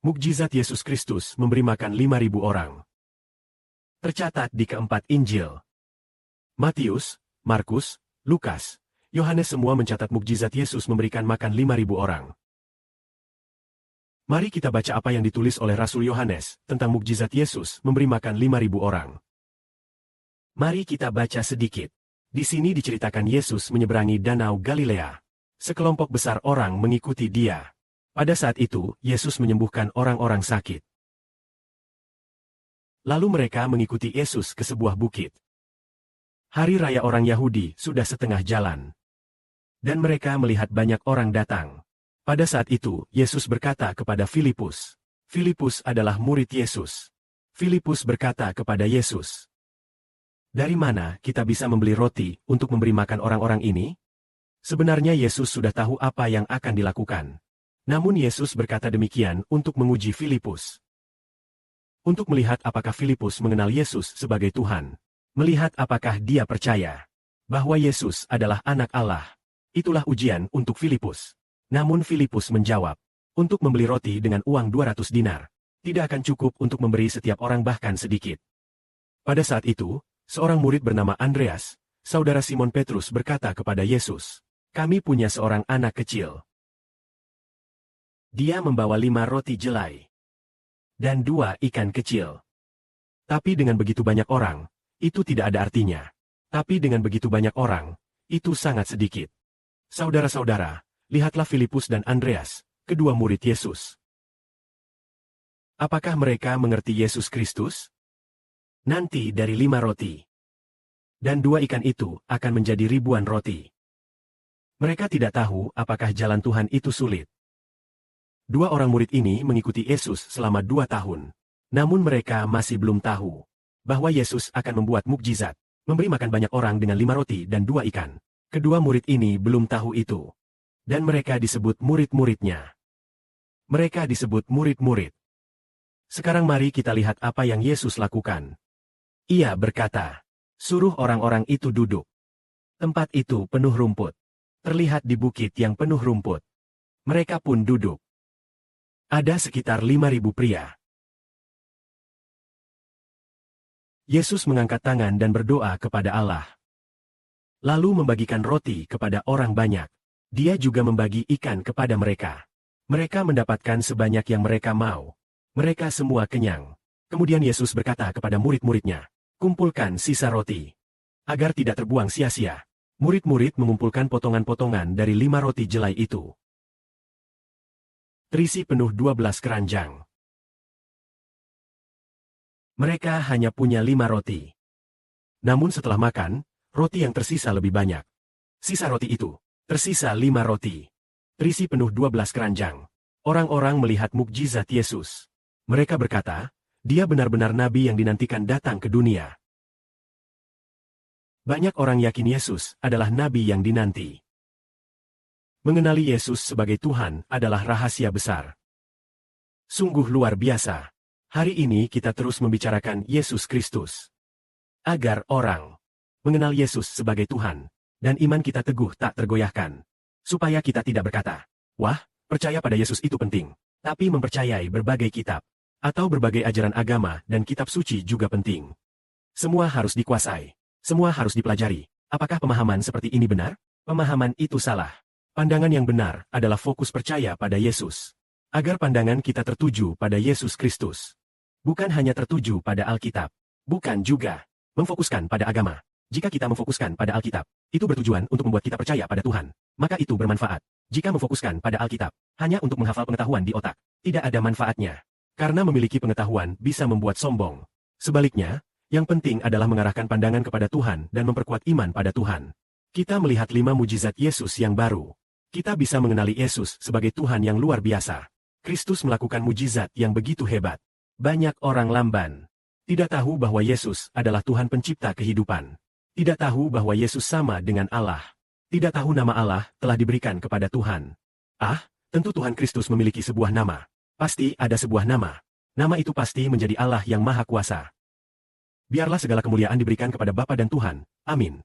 Mukjizat Yesus Kristus memberi makan 5.000 orang. Tercatat di keempat Injil. Matius, Markus, Lukas, Yohanes semua mencatat mukjizat Yesus memberikan makan 5.000 orang. Mari kita baca apa yang ditulis oleh Rasul Yohanes tentang mukjizat Yesus memberi makan 5.000 orang. Mari kita baca sedikit. Di sini diceritakan Yesus menyeberangi Danau Galilea. Sekelompok besar orang mengikuti dia. Pada saat itu, Yesus menyembuhkan orang-orang sakit. Lalu mereka mengikuti Yesus ke sebuah bukit. Hari raya orang Yahudi sudah setengah jalan. Dan mereka melihat banyak orang datang. Pada saat itu, Yesus berkata kepada Filipus. Filipus adalah murid Yesus. Filipus berkata kepada Yesus, "Dari mana kita bisa membeli roti untuk memberi makan orang-orang ini?" Sebenarnya Yesus sudah tahu apa yang akan dilakukan. Namun Yesus berkata demikian untuk menguji Filipus. Untuk melihat apakah Filipus mengenal Yesus sebagai Tuhan. Melihat apakah dia percaya bahwa Yesus adalah anak Allah. Itulah ujian untuk Filipus. Namun Filipus menjawab, untuk membeli roti dengan uang 200 dinar, tidak akan cukup untuk memberi setiap orang bahkan sedikit. Pada saat itu, seorang murid bernama Andreas, saudara Simon Petrus berkata kepada Yesus, "Kami punya seorang anak kecil. Dia membawa 5 roti jelai dan 2 ikan kecil. Tapi dengan begitu banyak orang, itu tidak ada artinya. Tapi dengan begitu banyak orang, itu sangat sedikit." Saudara-saudara, lihatlah Filipus dan Andreas, kedua murid Yesus. Apakah mereka mengerti Yesus Kristus? Nanti dari 5 roti dan 2 ikan itu akan menjadi ribuan roti. Mereka tidak tahu apakah jalan Tuhan itu sulit. 2 orang murid ini mengikuti Yesus selama 2 tahun. Namun mereka masih belum tahu bahwa Yesus akan membuat mukjizat, memberi makan banyak orang dengan 5 roti dan 2 ikan. Kedua murid ini belum tahu itu. Dan mereka disebut murid-muridnya. Mereka disebut murid-murid. Sekarang mari kita lihat apa yang Yesus lakukan. Ia berkata, "Suruh orang-orang itu duduk." Tempat itu penuh rumput. Terlihat di bukit yang penuh rumput. Mereka pun duduk. Ada sekitar 5.000 pria. Yesus mengangkat tangan dan berdoa kepada Allah. Lalu membagikan roti kepada orang banyak. Dia juga membagi ikan kepada mereka. Mereka mendapatkan sebanyak yang mereka mau. Mereka semua kenyang. Kemudian Yesus berkata kepada murid-muridnya, "Kumpulkan sisa roti, agar tidak terbuang sia-sia." Murid-murid mengumpulkan potongan-potongan dari 5 roti jelai itu. Terisi penuh 12 keranjang. Mereka hanya punya 5 roti. Namun setelah makan, roti yang tersisa lebih banyak. Sisa roti itu, tersisa 5 roti. Terisi penuh 12 keranjang. Orang-orang melihat mukjizat Yesus. Mereka berkata, "Dia benar-benar nabi yang dinantikan datang ke dunia." Banyak orang yakin Yesus adalah nabi yang dinanti. Mengenali Yesus sebagai Tuhan adalah rahasia besar. Sungguh luar biasa. Hari ini kita terus membicarakan Yesus Kristus. Agar orang mengenal Yesus sebagai Tuhan, dan iman kita teguh tak tergoyahkan. Supaya kita tidak berkata, "Wah, percaya pada Yesus itu penting." Tapi mempercayai berbagai kitab, atau berbagai ajaran agama dan kitab suci juga penting. Semua harus dikuasai. Semua harus dipelajari. Apakah pemahaman seperti ini benar? Pemahaman itu salah. Pandangan yang benar adalah fokus percaya pada Yesus. Agar pandangan kita tertuju pada Yesus Kristus. Bukan hanya tertuju pada Alkitab. Bukan juga memfokuskan pada agama. Jika kita memfokuskan pada Alkitab, itu bertujuan untuk membuat kita percaya pada Tuhan. Maka itu bermanfaat. Jika memfokuskan pada Alkitab, hanya untuk menghafal pengetahuan di otak, tidak ada manfaatnya. Karena memiliki pengetahuan bisa membuat sombong. Sebaliknya, yang penting adalah mengarahkan pandangan kepada Tuhan dan memperkuat iman pada Tuhan. Kita melihat 5 mujizat Yesus yang baru. Kita bisa mengenali Yesus sebagai Tuhan yang luar biasa. Kristus melakukan mujizat yang begitu hebat. Banyak orang lamban. Tidak tahu bahwa Yesus adalah Tuhan pencipta kehidupan. Tidak tahu bahwa Yesus sama dengan Allah. Tidak tahu nama Allah telah diberikan kepada Tuhan. Tentu Tuhan Kristus memiliki sebuah nama. Pasti ada sebuah nama. Nama itu pasti menjadi Allah yang Maha Kuasa. Biarlah segala kemuliaan diberikan kepada Bapa dan Tuhan. Amin.